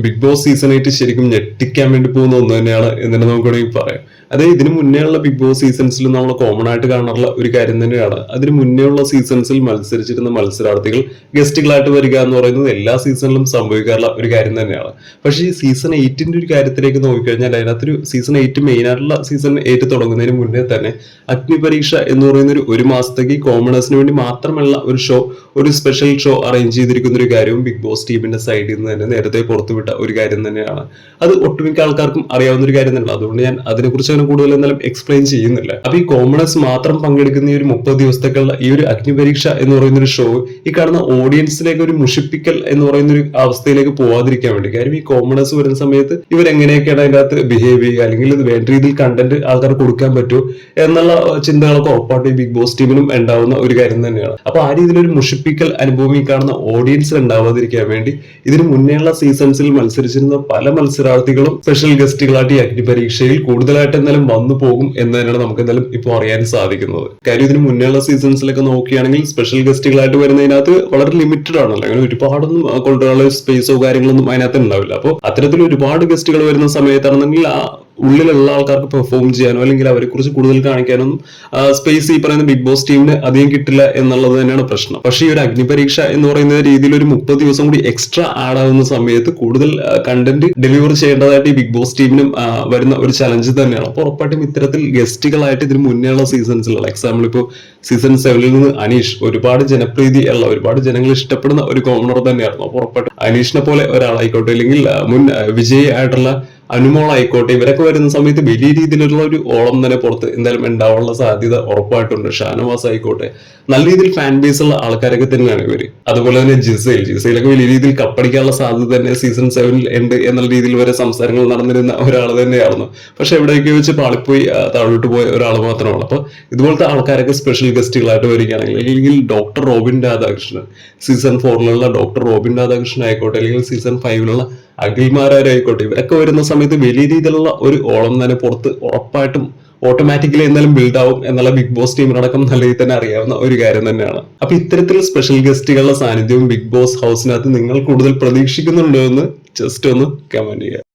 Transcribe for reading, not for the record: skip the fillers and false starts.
Big boss season 8 ശരിക്കും ഞെട്ടിക്കാൻ വേണ്ടി പോകുന്ന ഒന്ന് തന്നെയാണ് എന്ന് തന്നെ നമുക്ക് വേണമെങ്കിൽ പറയാം. അതായത് ഇതിനു മുന്നേ ഉള്ള ബിഗ് ബോസ് സീസൺസിൽ നമ്മൾ കോമൺ ആയിട്ട് കാണാറുള്ള ഒരു കാര്യം തന്നെയാണ്. അതിന് മുന്നേ ഉള്ള സീസൺസിൽ മത്സരിച്ചിരുന്ന മത്സരാർത്ഥികൾ ഗസ്റ്റുകളായിട്ട് വരിക എന്ന് പറയുന്നത് എല്ലാ സീസണിലും സംഭവിക്കാറുള്ള ഒരു കാര്യം തന്നെയാണ്. പക്ഷേ ഈ സീസൺ 8ന്റെ ഒരു കാര്യത്തിലേക്ക് നോക്കിക്കഴിഞ്ഞാൽ അതിനകത്തൊരു സീസൺ 8 മെയിൻ ആയിട്ടുള്ള സീസൺ 8 തുടങ്ങുന്നതിന് മുന്നേ തന്നെ അഗ്നിപരീക്ഷ എന്ന് പറയുന്ന ഒരു മാസത്തേക്ക് കോമണേഴ്സിന് വേണ്ടി മാത്രമുള്ള ഒരു സ്പെഷ്യൽ ഷോ അറേഞ്ച് ചെയ്തിരിക്കുന്ന ഒരു കാര്യവും ബിഗ് ബോസ് ടീമിന്റെ സൈഡിൽ നിന്ന് തന്നെ നേരത്തെ പുറത്തുവിട്ട ഒരു കാര്യം തന്നെയാണ്. അത് ഒട്ടുമിക്ക ആൾക്കാർക്കും അറിയാവുന്ന ഒരു കാര്യം തന്നെയാണ്. അതുകൊണ്ട് ഞാൻ അതിനെക്കുറിച്ച് അങ്ങനെ കൂടുതൽ എന്തായാലും എക്സ്പ്ലെയിൻ ചെയ്യുന്നില്ല. അപ്പൊ ഈ കോമണേഴ്സ് മാത്രം പങ്കെടുക്കുന്ന ഈ ഒരു 30 ദിവസത്തേക്കുള്ള ഈ ഒരു അഗ്നിപരീക്ഷ എന്ന് പറയുന്ന ഒരു ഷോ ഈ കാണുന്ന ഓഡിയൻസിലേക്ക് ഒരു മുഷിപ്പിക്കൽ എന്ന് പറയുന്ന ഒരു അവസ്ഥയിലേക്ക് പോവാതിരിക്കാൻ വേണ്ടി, കാര്യം ഈ കോമണേഴ്സ് വരുന്ന സമയത്ത് ഇവരെങ്ങനെയൊക്കെയാണ് അതിന്റെ അകത്ത് ബിഹേവ് ചെയ്യുക, അല്ലെങ്കിൽ ഇത് വേണ്ട രീതിയിൽ കണ്ടന്റ് ആൾക്കാർക്ക് കൊടുക്കാൻ പറ്റുമോ എന്നുള്ള ചിന്തകളൊക്കെ ഉറപ്പായിട്ട് ഈ ബിഗ് ബോസ് ടീമിനും ഉണ്ടാവുന്ന ഒരു കാര്യം തന്നെയാണ്. അപ്പൊ ആ രീതിയിൽ ഒരു മുഷിപ്പിക്കൽ അനുഭവം ഈ കാണുന്ന ഓഡിയൻസിൽ ഉണ്ടാവാതിരിക്കാൻ വേണ്ടി ഇതിന് മുന്നേയുള്ള സീസൺസിൽ മത്സരിച്ചിരുന്ന പല മത്സരാർത്ഥികളും സ്പെഷ്യൽ ഗസ്റ്റുകളായിട്ട് ഈ അഗ്നിപരീക്ഷയിൽ കൂടുതലായിട്ട് എന്തായാലും വന്നു പോകും എന്ന് തന്നെയാണ് നമുക്ക് എന്തായാലും ഇപ്പോൾ അറിയാൻ സാധിക്കുന്നത്. കാര്യം ഇതിന് മുന്നേയുള്ള സീസൺസിലൊക്കെ നോക്കുകയാണെങ്കിൽ സ്പെഷ്യൽ ഗസ്റ്റുകളായിട്ട് വരുന്നതിനകത്ത് വളരെ ലിമിറ്റഡ് ആണല്ലോ, അങ്ങനെ ഒരുപാടൊന്നും കൊണ്ടുപോകാനുള്ള സ്പേസോ കാര്യങ്ങളൊന്നും അതിനകത്ത് ഉണ്ടാവില്ല. അപ്പോൾ അത്തരത്തിൽ ഒരുപാട് ഗസ്റ്റുകൾ വരുന്ന സമയത്താണെന്നെങ്കിൽ ആ ഉള്ളിലുള്ള ആൾക്കാർക്ക് പെർഫോം ചെയ്യാനോ അല്ലെങ്കിൽ അവരെ കുറിച്ച് കൂടുതൽ കാണിക്കാനൊന്നും സ്പേസ് ഈ പറയുന്ന ബിഗ് ബോസ് ടീമിന് അധികം കിട്ടില്ല എന്നുള്ളത് തന്നെയാണ് പ്രശ്നം. പക്ഷേ ഈ ഒരു അഗ്നിപരീക്ഷ എന്ന് പറയുന്ന രീതിയിൽ ഒരു 30 ദിവസം കൂടി എക്സ്ട്രാ ആഡ് ആവുന്ന സമയത്ത് കൂടുതൽ കണ്ടന്റ് ഡെലിവർ ചെയ്യേണ്ടതായിട്ട് ഈ ബിഗ് ബോസ് ടീമിനും വരുന്ന ഒരു ചലഞ്ച് തന്നെയാണ്. അപ്പോൾ ഉറപ്പായിട്ടും ഇത്തരത്തിൽ ഗസ്റ്റുകളായിട്ട് ഇതിന് മുന്നേയുള്ള സീസൺസിലുള്ള എക്സാമ്പിൾ ഇപ്പോൾ സീസൺ 7ൽ നിന്ന് അനീഷ് ഒരുപാട് ജനപ്രീതി ഉള്ള, ഒരുപാട് ജനങ്ങൾ ഇഷ്ടപ്പെടുന്ന ഒരു കോമണർ തന്നെയായിരുന്നു. അപ്പോൾ ഉറപ്പായിട്ടും അനീഷിനെ പോലെ ഒരാളായിക്കോട്ടെ, അല്ലെങ്കിൽ മുൻ വിജയി ആയിട്ടുള്ള അനുമോൾ ആയിക്കോട്ടെ, ഇവരൊക്കെ വരുന്ന സമയത്ത് വലിയ രീതിയിലുള്ള ഒരു ഓളം തന്നെ പുറത്ത് എന്തായാലും ഉണ്ടാവാനുള്ള സാധ്യത ഉറപ്പായിട്ടുണ്ട്. ഷാനവാസ് ആയിക്കോട്ടെ, നല്ല രീതിയിൽ ഫാൻ ബേസ് ഉള്ള ആൾക്കാരൊക്കെ തന്നെയാണ് ഇവര്. അതുപോലെ തന്നെ ജിസയിലൊക്കെ വലിയ രീതിയിൽ കപ്പടിക്കാനുള്ള സാധ്യത തന്നെ സീസൺ 7ൽ ഉണ്ട് എന്നുള്ള രീതിയിൽ വരെ സംസാരങ്ങൾ നടന്നിരുന്ന ഒരാൾ തന്നെയായിരുന്നു. പക്ഷെ എവിടെയൊക്കെ വെച്ച് പാളിപ്പോയി താഴോട്ട് പോയ ഒരാൾ മാത്രമാണ്. അപ്പൊ ഇതുപോലത്തെ ആൾക്കാരൊക്കെ സ്പെഷ്യൽ ഗസ്റ്റുകളായിട്ട് വരികയാണെങ്കിൽ, അല്ലെങ്കിൽ ഡോക്ടർ റോബിൻ രാധാകൃഷ്ണൻ സീസൺ 4ലുള്ള ഡോക്ടർ റോബിൻ രാധാകൃഷ്ണൻ ആയിക്കോട്ടെ, അല്ലെങ്കിൽ സീസൺ 5ലുള്ള അഖിൽമാരായിക്കോട്ടെ, ഇവരൊക്കെ വരുന്ന സമയത്ത് വലിയ രീതിയിലുള്ള ഒരു ഓളം തന്നെ പുറത്ത് ഉറപ്പായിട്ടും ഓട്ടോമാറ്റിക്കലി എന്തായാലും ബിൽഡ് ആവും എന്നുള്ള ബിഗ് ബോസ് ടീമിനടക്കം നല്ല രീതിയിൽ തന്നെ അറിയാവുന്ന ഒരു കാര്യം തന്നെയാണ്. അപ്പൊ ഇത്തരത്തിൽ സ്പെഷ്യൽ ഗസ്റ്റുകളുടെ സാന്നിധ്യവും ബിഗ് ബോസ് ഹൗസിനകത്ത് നിങ്ങൾ കൂടുതൽ പ്രതീക്ഷിക്കുന്നുണ്ടോ എന്ന് ജസ്റ്റ് ഒന്ന് കമന്റ് ചെയ്യുക.